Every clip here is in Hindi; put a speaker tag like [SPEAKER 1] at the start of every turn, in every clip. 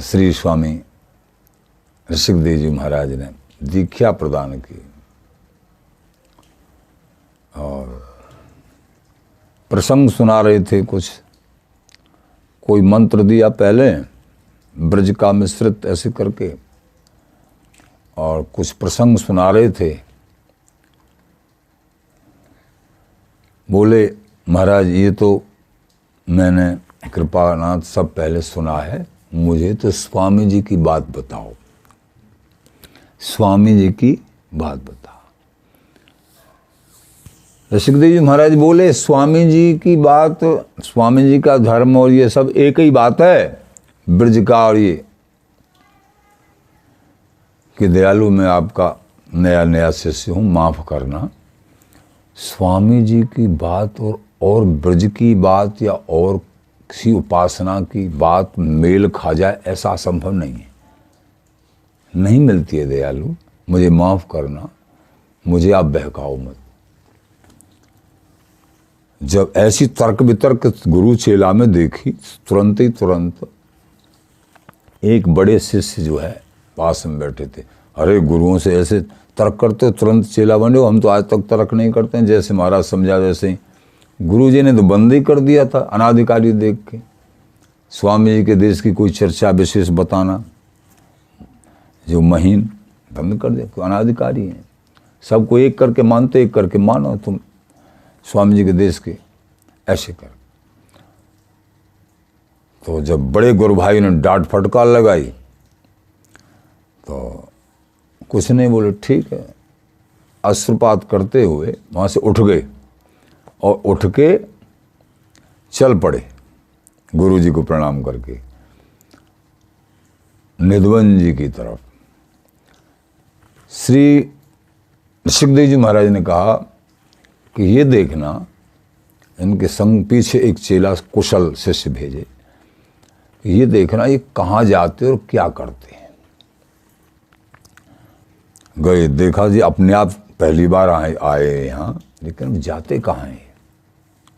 [SPEAKER 1] श्री स्वामी ऋषिकदेव जी महाराज ने दीक्षा प्रदान की और प्रसंग सुना रहे थे। कुछ कोई मंत्र दिया पहले ब्रज का मिश्रित ऐसे करके, और कुछ प्रसंग सुना रहे थे। बोले महाराज ये तो मैंने कृपानाथ सब पहले सुना है, मुझे तो स्वामी जी की बात बताओ, स्वामी जी की बात बताओ। ऋषिकदेव जी महाराज बोले स्वामी जी की बात, स्वामी जी का धर्म और ये सब एक ही बात है, ब्रज का और ये कि दयालु मैं आपका नया नया शिष्य हूँ, माफ़ करना। स्वामी जी की बात और ब्रज की बात या और किसी उपासना की बात मेल खा जाए ऐसा असंभव नहीं है, नहीं मिलती है दयालु, मुझे माफ़ करना, मुझे आप बहकाओ मत। जब ऐसी तर्क वितर्क गुरु चेला में देखी, तुरंत ही तुरंत एक बड़े शिष्य जो है पास में बैठे थे, अरे गुरुओं से ऐसे तर्क करते हो तुरंत चेला बने हो, हम तो आज तक तर्क नहीं करते हैं, जैसे महाराज समझा वैसे ही। गुरु जी ने तो बंद ही कर दिया था अनाधिकारी देख के, स्वामी जी के देश की कोई चर्चा विशेष बताना जो महीन बंद कर दिया, अनाधिकारी हैं, सबको एक करके मानते, एक करके मानो तुम स्वामी जी के देश के, ऐसे कर। तो जब बड़े गुरु भाई ने डांट फटकार लगाई तो कुछ नहीं बोले, ठीक है, अश्रुपात करते हुए वहाँ से उठ गए और उठ के चल पड़े गुरु जी को प्रणाम करके निधवन जी की तरफ। श्री ऋषिकदेव जी महाराज ने कहा कि ये देखना, इनके संग पीछे एक चेला कुशल शिष्य भेजे, ये देखना ये कहाँ जाते और क्या करते हैं। गए, देखा जी अपने आप पहली बार आए यहाँ, लेकिन जाते कहाँ हैं,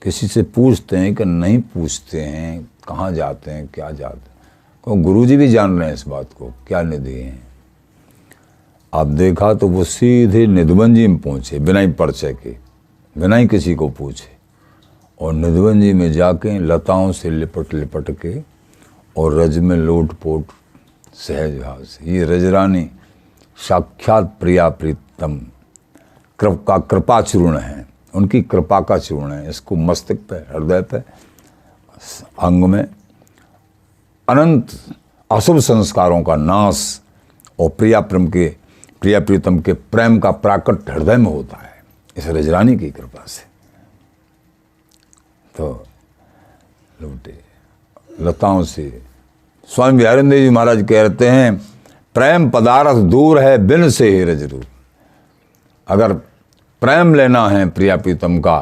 [SPEAKER 1] किसी से पूछते हैं कि नहीं पूछते हैं, कहाँ जाते हैं क्या जाते हैं, क्योंकि गुरु जी भी जान रहे हैं इस बात को, क्या निधि हैं। अब देखा तो वो सीधे निधवन जी में पहुँचे, बिना ही परिचय के, बिना ही किसी को पूछे, और निधवन जी में जाके लताओं से लिपट लिपट के और रज में लोट पोट सहज भाव से, ये रजरानी साक्षात प्रिया प्रीतम का कृपा चूर्ण है, उनकी कृपा का चूर्ण है। इसको मस्तक पे, हृदय पे, अंग में अनंत अशुभ संस्कारों का नाश और प्रिया प्रीतम के प्रेम का प्राकट हृदय में होता है इस रजरानी की कृपा से। तो लौटे लताओं से। स्वामी बिहारेंद्र जी महाराज कहते हैं, प्रेम पदार्थ दूर है बिन से ही रज रूप। अगर प्रेम लेना है प्रिया प्रीतम का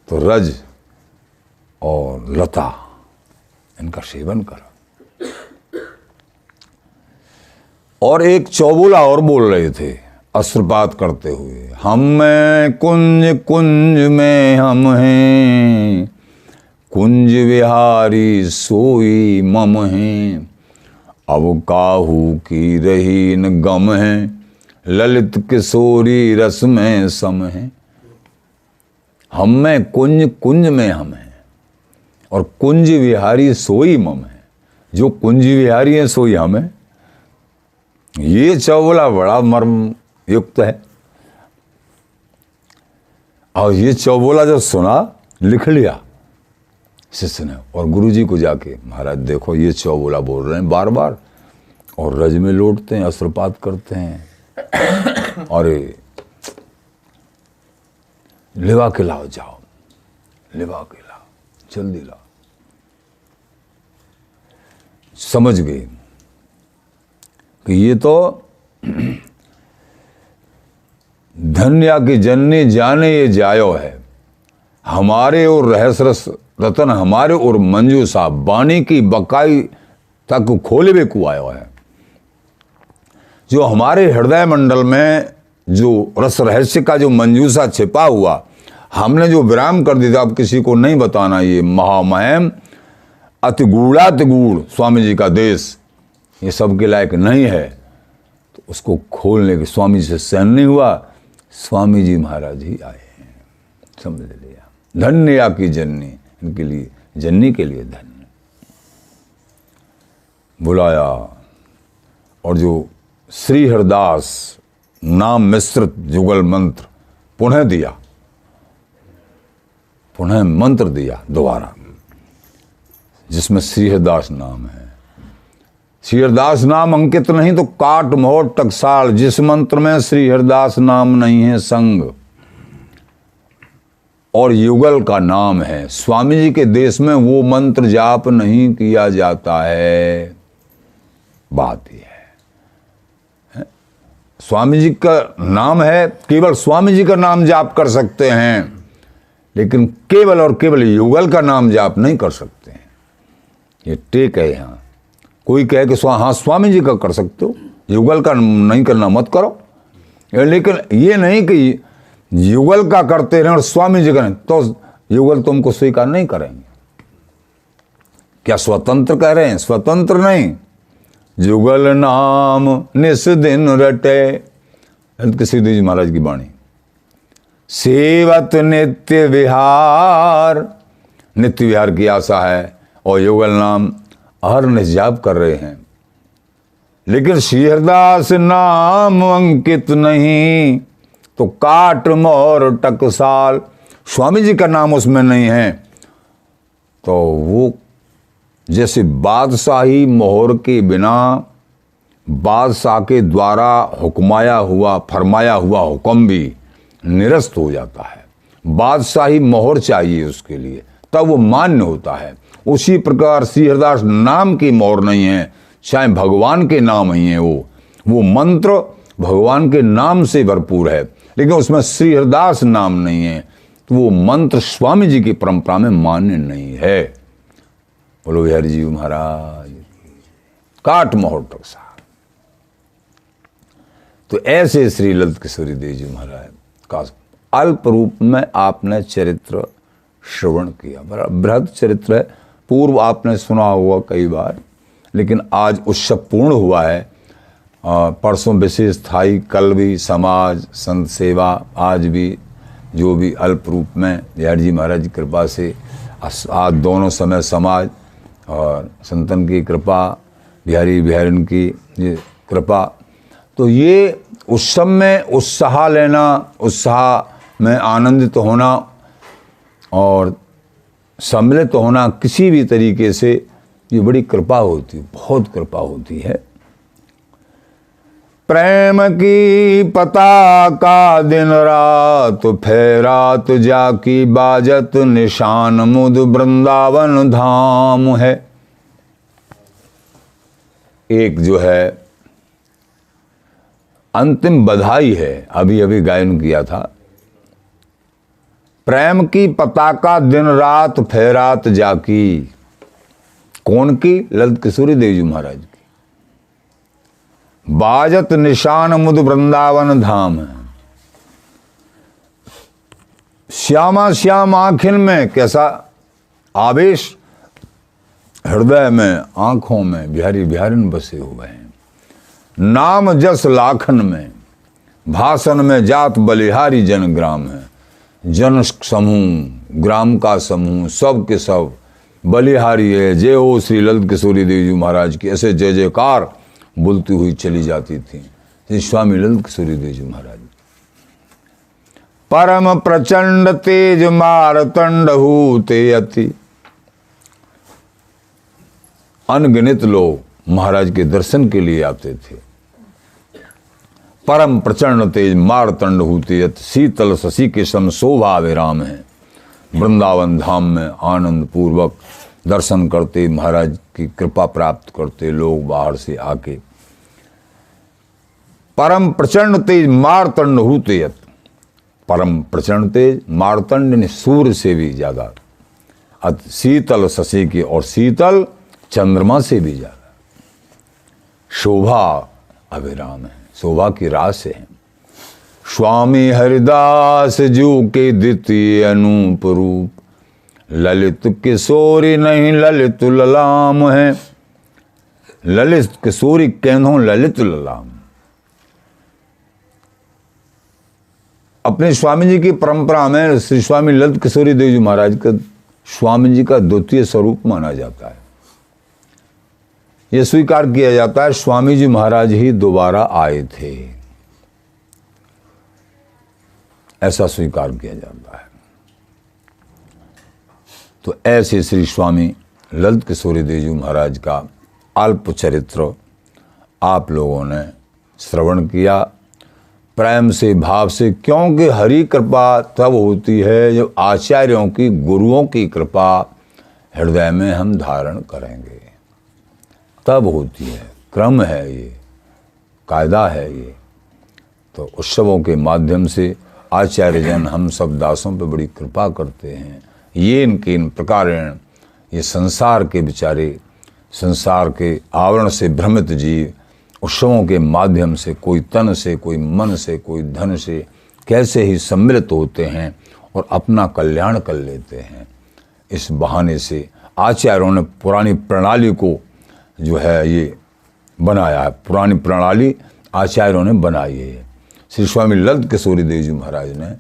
[SPEAKER 1] तो रज और लता इनका सेवन करो। और एक चौबोला और बोल रहे थे अश्रुपात करते हुए, हम में कुंज कुंज में हम हैं, कुंज विहारी सोई मम हैं, अब काहू की रही न गम है, ललित किशोरी रस में सम है। हम में कुंज कुंज में हम हैं और कुंज विहारी सोई मम है, जो कुंज विहारी है सोई हम है। ये चौबोला बड़ा मर्म युक्त है, और ये चौबोला जब सुना लिख लिया शिष्य ने, और गुरुजी को जाके, महाराज देखो ये चौबोला बोल रहे हैं बार बार, और रज में लौटते हैं, अश्रुपात करते हैं, और लिवा के लाओ, जाओ लिवा के लाओ, जल्दी लाओ। समझ गए कि ये तो धन्या की जननी जाने ये जायो है, हमारे और रहस रस रतन हमारे और मंजू साहब बाणी की बकाई तक खोले भी कुआयो है। जो हमारे हृदय मंडल में जो रस रहस्य का जो मंजूसा छिपा हुआ, हमने जो विराम कर दिया, अब किसी को नहीं बताना, ये महामहिम अतिगूढ़ातिगूढ़ स्वामी जी का देश, ये सबके लायक नहीं है, तो उसको खोलने के स्वामी से सहन नहीं हुआ, स्वामी जी महाराज ही आए हैं, समझ लिया। धन्य या की जननी, इनके लिए जननी के लिए धन्य। बुलाया और जो श्री हरदास नाम मिश्रित जुगल मंत्र पुनः दिया, पुनः मंत्र दिया दोबारा, जिसमें श्री हरदास नाम है। श्री हरदास नाम अंकित नहीं तो काट मोहर टकसाल, जिस मंत्र में श्री हरदास नाम नहीं है संग और युगल का नाम है। स्वामी जी के देश में वो मंत्र जाप नहीं किया जाता है, बात यह है। स्वामी जी का नाम है, केवल स्वामी जी का नाम जाप कर सकते हैं, लेकिन केवल और केवल युगल का नाम जाप नहीं कर सकते हैं। ये टेक है यहाँ। कोई कहे कि हाँ स्वामी जी का कर सकते हो, युगल का नहीं करना मत करो, लेकिन ये नहीं कि युगल का करते रहें और स्वामी जी का नहीं, तो युगल तुमको स्वीकार नहीं करेंगे। क्या स्वतंत्र कह रहे हैं? स्वतंत्र नहीं। जुगल नाम निस दिन रटे, किसी जी महाराज की वाणी। सेवत नित्य विहार, नित्य विहार की आशा है और युगल नाम हर निजाप कर रहे हैं, लेकिन श्री हरदास नाम अंकित नहीं तो काट मोर टकसाल, स्वामी जी का नाम उसमें नहीं है, तो वो जैसे बादशाही मोहर के बिना बादशाह के द्वारा हुक्माया हुआ फरमाया हुआ हुक्म भी निरस्त हो जाता है। बादशाही मोहर चाहिए उसके लिए, तब वो मान्य होता है। उसी प्रकार श्री हरदास नाम की मोहर नहीं है, चाहे भगवान के नाम ही है, वो मंत्र भगवान के नाम से भरपूर है, लेकिन उसमें श्री हरदास नाम नहीं है, तो वो मंत्र स्वामी जी की परंपरा में मान्य नहीं है। बोलो बिहारी जी महाराज, काट मोहर टकसाल। तो ऐसे श्री ललित किशोरी देव जी महाराज का अल्प रूप में आपने चरित्र श्रवण किया। बड़ा बृहद चरित्र है, पूर्व आपने सुना हुआ कई बार, लेकिन आज उत्सव पूर्ण हुआ है। परसों विशेष स्थायी, कल भी समाज संत सेवा, आज भी जो भी अल्प रूप में बिहारी जी महाराज की कृपा से आज दोनों समय समाज और संतन की कृपा, बिहारिन की ये कृपा, तो ये उत्सव में उत्साह लेना, उत्साह में आनंदित होना और सम्मिलित होना किसी भी तरीके से, ये बड़ी कृपा होती है, बहुत कृपा होती है। प्रेम की पताका दिन रात फहरात जाकी बाजत, निशान मुद वृंदावन धाम है। एक जो है अंतिम बधाई है, अभी अभी गायन किया था। प्रेम की पताका दिन रात फहरात जाकी, कौन की? ललित किशोरी देव जी महाराज की। बाजत निशान मुद वृंदावन धाम है। श्यामा श्याम आंखिन में कैसा आवेश, हृदय में आंखों में बिहारिन बसे हुए हैं। नाम जस लाखन में, भाषण में जात बलिहारी जन ग्राम है। जन समूह, ग्राम का समूह, सब के सब बलिहारी है। जय हो श्री ललित किशोरी देव जी महाराज की, ऐसे जय जयकार बोलती हुई चली जाती थी श्री स्वामी ललित किशोरी देव जी महाराज। परम प्रचंड तेज मारतंड हूते अति, अनगिनत लोग महाराज के दर्शन के लिए आते थे। परम प्रचंड तेज मारतंड हूते अति, शीतल शशि के सम शोभा विराम है। वृंदावन धाम में आनंद पूर्वक दर्शन करते, महाराज की कृपा प्राप्त करते लोग बाहर से आके। परम प्रचंड तेज मारतंड हूते अति, परम प्रचंड तेज, मारतंड ने सूर्य से भी ज्यादा, अति शीतल शशि के और शीतल चंद्रमा से भी ज्यादा। शोभा अविराम है, शोभा की रास है। स्वामी हरिदास जू के द्वितीय अनूप रूप, ललित किशोरी नहीं ललित ललाम है। ललित किशोरी केन्हो ललित ललाम। अपने स्वामी जी की परंपरा में श्री स्वामी ललित किशोरी देव जी महाराज का स्वामी जी का द्वितीय स्वरूप माना जाता है। यह स्वीकार किया जाता है स्वामी जी महाराज ही दोबारा आए थे, ऐसा स्वीकार किया जाता है। तो ऐसे श्री स्वामी ललित किशोरी देव जी महाराज का अल्प चरित्र आप लोगों ने श्रवण किया प्रेम से, भाव से, क्योंकि हरि कृपा तब होती है जब आचार्यों की, गुरुओं की कृपा हृदय में हम धारण करेंगे, तब होती है। क्रम है ये, कायदा है ये। तो उत्सवों के माध्यम से आचार्यजन हम सब दासों पे बड़ी कृपा करते हैं। ये इनके इन प्रकारेण ये संसार के बेचारे, संसार के आवरण से भ्रमित जीव उत्सवों के माध्यम से कोई तन से, कोई मन से, कोई धन से कैसे ही सम्मिलित होते हैं और अपना कल्याण कर लेते हैं। इस बहाने से आचार्यों ने पुरानी प्रणाली को जो है ये बनाया है, पुरानी प्रणाली आचार्यों ने बनाई है श्री स्वामी ललित किशोरी देव जी महाराज ने,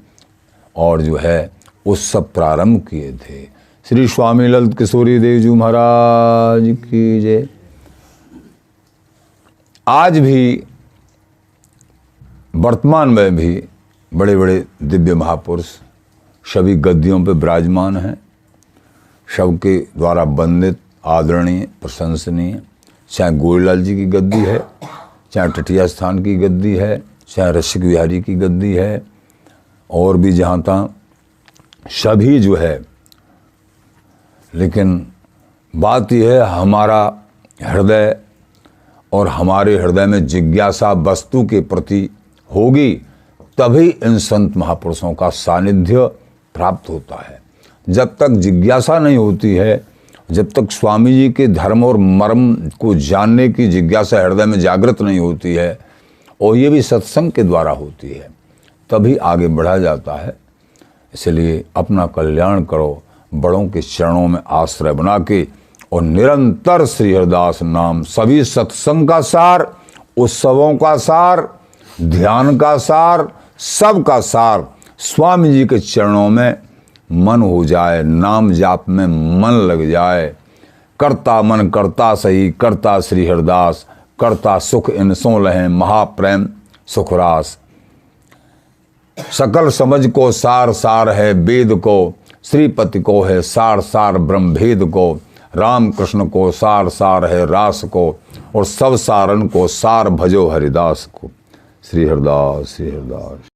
[SPEAKER 1] और जो है उत्सव प्रारंभ किए थे। श्री स्वामी ललित किशोरी देव जी महाराज की जय। आज भी वर्तमान में भी बड़े बड़े दिव्य महापुरुष सभी गद्दियों पर विराजमान हैं, सबके द्वारा वंदित, आदरणीय, प्रशंसनीय। चाहे गोविंदलाल जी की गद्दी है, चाहे टटिया स्थान की गद्दी है, चाहे रसिक बिहारी की गद्दी है, और भी जहाँ तहाँ सभी जो है। लेकिन बात यह है हमारा हृदय और हमारे हृदय में जिज्ञासा वस्तु के प्रति होगी तभी इन संत महापुरुषों का सानिध्य प्राप्त होता है। जब तक जिज्ञासा नहीं होती है, जब तक स्वामी जी के धर्म और मर्म को जानने की जिज्ञासा हृदय में जागृत नहीं होती है, और ये भी सत्संग के द्वारा होती है, तभी आगे बढ़ा जाता है। इसलिए अपना कल्याण करो, बड़ों के चरणों में आश्रय बना के, और निरंतर श्री हरिदास नाम, सभी सत्संग का सार, उत्सवों का सार, ध्यान का सार, सब का सार स्वामी जी के चरणों में मन हो जाए, नाम जाप में मन लग जाए। करता मन करता सही, करता श्री हरिदास, करता सुख इन सो लहें महाप्रेम सुखरास। सकल समझ को सार सार है वेद को, श्रीपति को है सार सार ब्रह्म भेद को, राम कृष्ण को सार सार है रास को, और सब सारन को सार भजो हरिदास को। श्री हरिदास, श्री हरिदास।